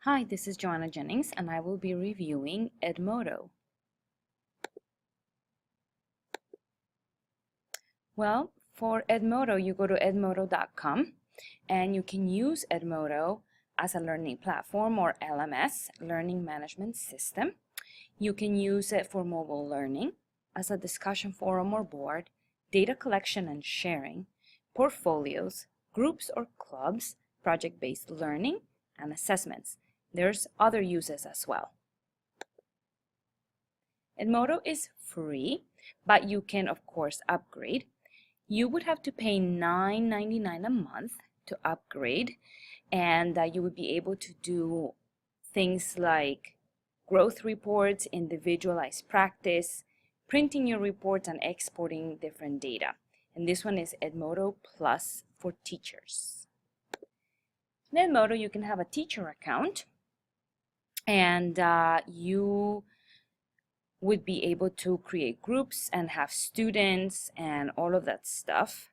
Hi, this is Joanna Jennings, and I will be reviewing Edmodo. Well, for Edmodo, you go to edmodo.com, and you can use Edmodo as a learning platform or LMS, Learning Management System. You can use it for mobile learning, as a discussion forum or board, data collection and sharing, portfolios, groups or clubs, project-based learning, and assessments. There's other uses as well. Edmodo is free, but you can, of course, upgrade. You would have to pay $9.99 a month to upgrade, and you would be able to do things like growth reports, individualized practice, printing your reports, and exporting different data. And this one is Edmodo Plus for teachers. In Edmodo, you can have a teacher account, and you would be able to create groups and have students and all of that stuff.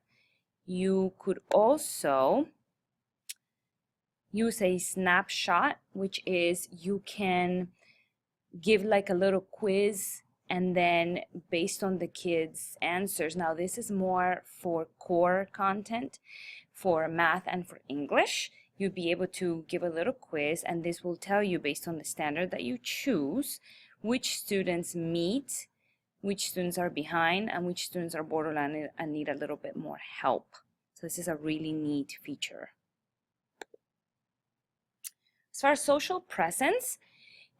You could also use a snapshot, which is you can give like a little quiz, and then based on the kids' answers. Now this is more for core content, for math and for English. You'd be able to give a little quiz, and this will tell you based on the standard that you choose which students meet, which students are behind, and which students are borderline and need a little bit more help. So this is a really neat feature. As far as social presence,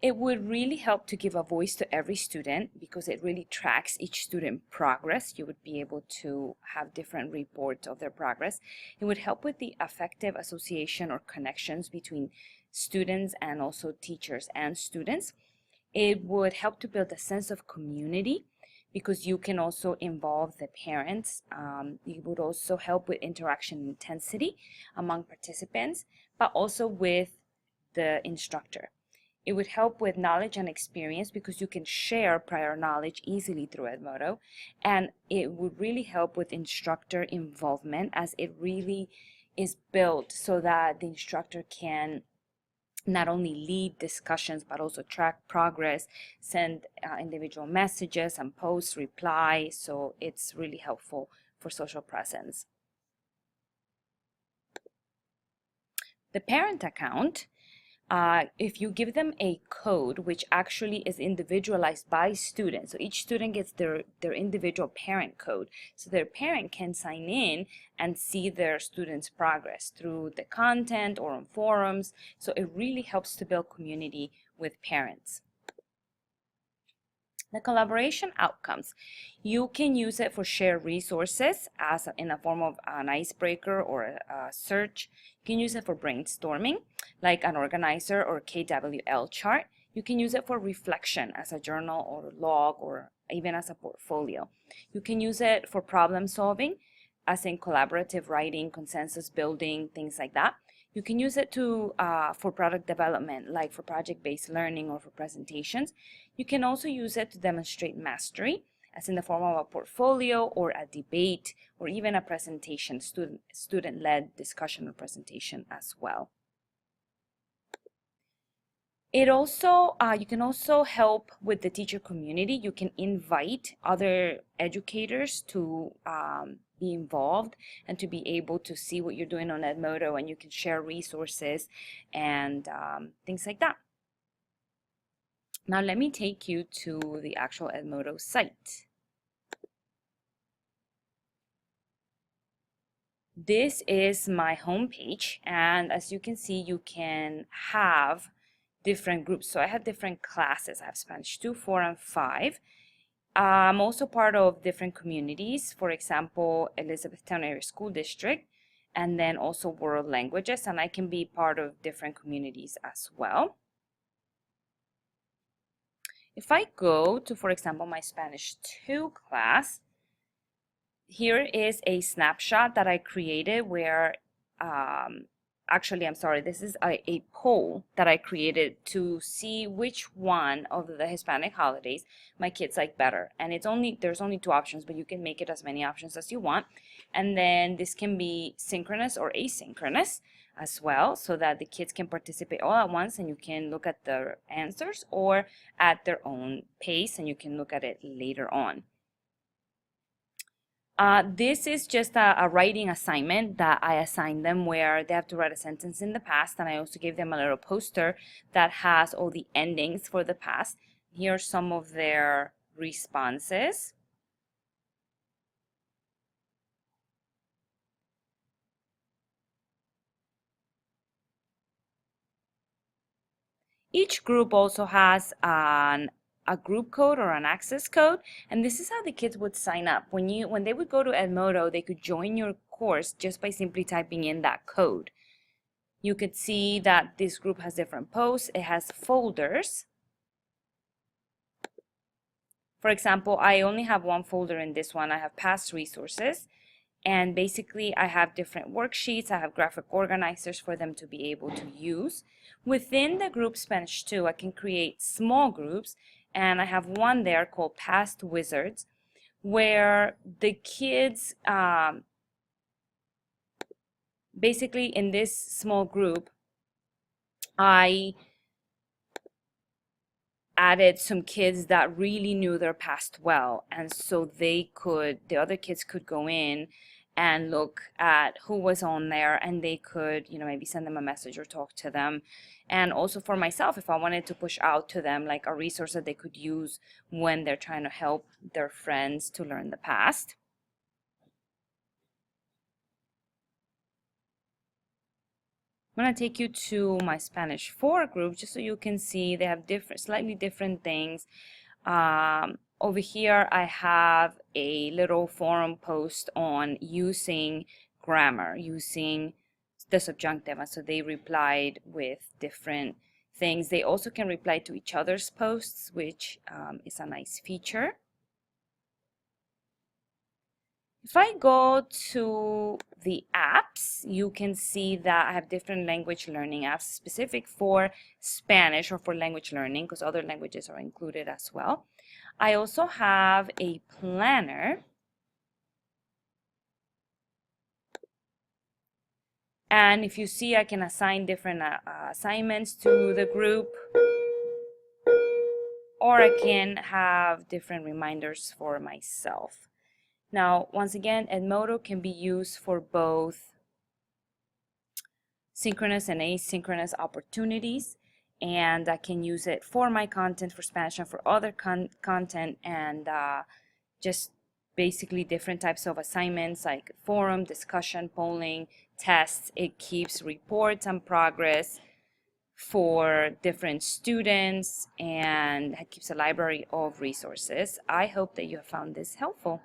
it would really help to give a voice to every student because it really tracks each student progress. You would be able to have different reports of their progress. It would help with the effective association or connections between students and also teachers and students. It would help to build a sense of community because you can also involve the parents. It would also help with interaction intensity among participants, but also with the instructor. It would help with knowledge and experience because you can share prior knowledge easily through Edmodo, and it would really help with instructor involvement as it really is built so that the instructor can not only lead discussions but also track progress, send individual messages and post reply. So it's really helpful for social presence. The parent account, if you give them a code which actually is individualized by students, so each student gets their individual parent code, so their parent can sign in and see their students' progress through the content or on forums. So it really helps to build community with parents. The collaboration outcomes. You can use it for shared resources as in a form of an icebreaker or a search. You can use it for brainstorming, like an organizer or KWL chart. You can use it for reflection as a journal or log or even as a portfolio. You can use it for problem solving, as in collaborative writing, consensus building, things like that. You can use it for product development, like for project-based learning or for presentations. You can also use it to demonstrate mastery, as in the form of a portfolio or a debate or even a presentation, student-led discussion or presentation as well. It also, you can also help with the teacher community. You can invite other educators to be involved and to be able to see what you're doing on Edmodo, and you can share resources and things like that. Now let me take you to the actual Edmodo site. This is my home-page, and as you can see, you can have different groups. So I have different classes. I have Spanish 2, 4, and 5. I'm also part of different communities, for example, Elizabethtown Area School District, and then also world languages, and I can be part of different communities as well. If I go to, for example, my Spanish 2 class, here is a snapshot that I created where actually, I'm sorry, this is a poll that I created to see which one of the Hispanic holidays my kids like better. And there's only 2 options, but you can make it as many options as you want. And then this can be synchronous or asynchronous. as well, so that the kids can participate all at once and you can look at their answers, or at their own pace and you can look at it later on. This is just a writing assignment that I assigned them, where they have to write a sentence in the past, and I also gave them a little poster that has all the endings for the past. Here are some of their responses. Each group also has a group code or an access code, and this is how the kids would sign up. When they would go to Edmodo, they could join your course just by simply typing in that code. You could see that this group has different posts. It has folders. For example, I only have one folder in this one. I have past resources, and basically I have different worksheets. I have graphic organizers for them to be able to use. Within the group Spanish 2, I can create small groups, and I have one there called Past Wizards, where the kids, basically in this small group, I added some kids that really knew their past well, and so the other kids could go in and look at who was on there, and they could, maybe send them a message or talk to them. And also for myself, if I wanted to push out to them like a resource that they could use when they're trying to help their friends to learn the past. I'm going to take you to my Spanish 4 group just so you can see they have slightly different things. Over here I have a little forum post on using grammar, using the subjunctive, and so they replied with different things. They also can reply to each other's posts, which is a nice feature. If I go to the apps, you can see that I have different language learning apps specific for Spanish or for language learning, because other languages are included as well. I also have a planner, and if you see, I can assign different assignments to the group, or I can have different reminders for myself. Now, once again, Edmodo can be used for both synchronous and asynchronous opportunities, and I can use it for my content for Spanish and for other content, and just basically different types of assignments like forum, discussion, polling, tests. It keeps reports and progress for different students, and it keeps a library of resources. I hope that you have found this helpful.